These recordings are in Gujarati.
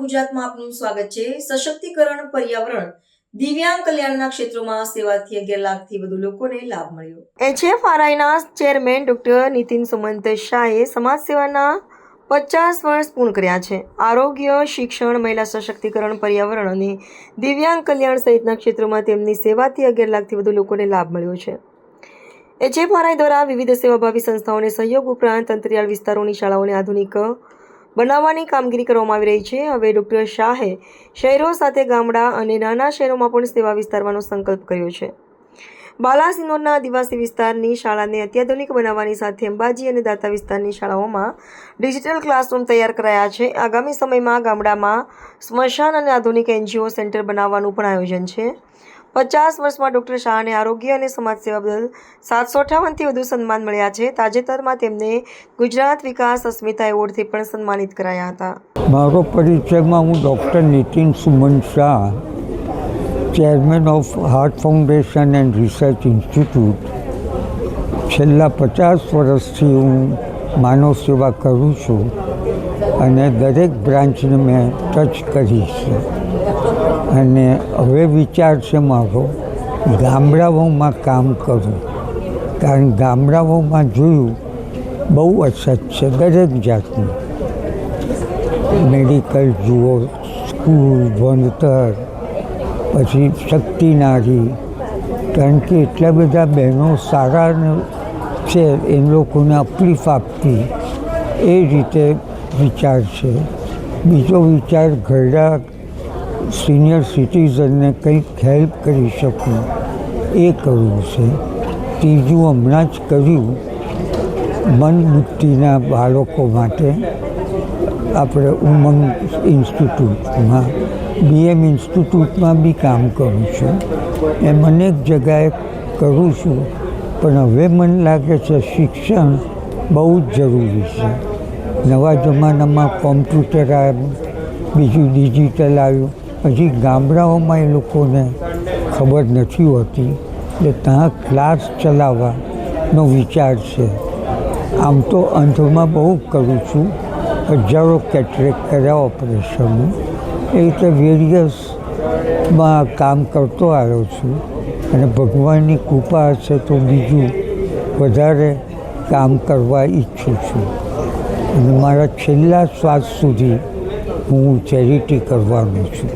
ગુજરાતમાં આપનું સ્વાગત છે। સશક્તિકરણ પર્યાવરણ દિવ્યાંગ કલ્યાણના ક્ષેત્રોમાં સેવાથી 11 લાખથી વધુ લોકોને લાભ મળ્યો। HFRIના ચેરમેન ડોક્ટર નીતિન સુમંત શાહે સમાજ સેવાના 50 વર્ષ પૂર્ણ કર્યા છે। આરોગ્ય, શિક્ષણ, મહિલા સશક્તિકરણ, પર્યાવરણ અને દિવ્યાંગ કલ્યાણ સહિતના ક્ષેત્રોમાં તેમની સેવાથી 11 લાખથી વધુ લોકોને લાભ મળ્યો છે। HFRI દ્વારા વિવિધ સેવાભાવી સંસ્થાઓને સહયોગ ઉપરાંત અંતરિયાળ વિસ્તારોની શાળાઓને આધુનિક બનાવવાની કામગીરી કરવામાં આવી રહી છે। હવે ડોક્ટર શાહે શહેરો સાથે ગામડા અને નાના શહેરોમાં પણ સેવા વિસ્તારવાનો સંકલ્પ કર્યો છે। બાલાસિનોરના આદિવાસી વિસ્તારની શાળાને અત્યાધુનિક બનાવવાની સાથે અંબાજી અને દાતા વિસ્તારની શાળાઓમાં ડિજિટલ ક્લાસરૂમ તૈયાર કરાયા છે। આગામી સમયમાં ગામડામાં સ્મશાન અને આધુનિક NGO સેન્ટર બનાવવાનું પણ આયોજન છે। 50 વર્ષમાં ડોક્ટર શાહને આરોગ્ય અને સમાજ સેવા બદલ 758થી વધુ સન્માન મળ્યા છે। તાજેતરમાં તેમને ગુજરાત વિકાસ અસ્મિતા એવોર્ડથી પણ સન્માનિત કરાયા હતા। મારો પરિચયમાં હું doctor Nitin Sumant Shah, chairman of heart foundation and research institute, છેલ્લા 50 વર્ષથી હું માનવ સેવા કરું છું અને દરેક બ્રાન્ચને મેં ટચ કરી છે અને હવે વિચાર છે મારો ગામડાઓમાં કામ કરું, કારણ ગામડાઓમાં જોયું બહુ અછત છે દરેક જાતની, મેડિકલ જુઓ, સ્કૂલ, ભણતર, પછી શક્તિ નારી, કારણ કે એટલા બધા બહેનો સારા છે એ લોકોને અપલીફ આપતી, એ રીતે વિચાર છે। બીજો વિચાર ઘરડા સિનિયર સિટીઝનને કંઈક હેલ્પ કરી શકું એ કરવું છે। ત્રીજું હમણાં જ કર્યું મંદબુદ્ધિના બાળકો માટે આપણે ઉમંગ ઇન્સ્ટિટ્યૂટમાં, BM ઇન્સ્ટિટ્યૂટમાં બી કામ કરું છું, એમ અનેક જગાએ કરું છું, પણ હવે મને લાગે છે શિક્ષણ બહુ જ જરૂરી છે। નવા જમાનામાં કોમ્પ્યુટર આવ્યું, બીજું ડિજિટલ આવ્યું, હજી ગામડાઓમાં એ લોકોને ખબર નથી હોતી, એટલે ત્યાં ક્લાસ ચલાવવાનો વિચાર છે। આમ તો અંધમાં બહુ કરું છું, હજારો કેટરેક્ટ કર્યા ઓપરેશનો, એ રીતે વેરિયસમાં કામ કરતો આવ્યો છું અને ભગવાનની કૃપા હશે તો બીજું વધારે કામ કરવા ઈચ્છું છું અને મારા છેલ્લા શ્વાસ સુધી હું ચેરિટી કરવાનો છું।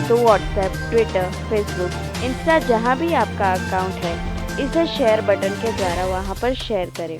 तो व्हाट्सएप, ट्विटर, फेसबुक, इंस्टा जहाँ भी आपका अकाउंट है, इसे शेयर बटन के द्वारा वहाँ पर शेयर करें।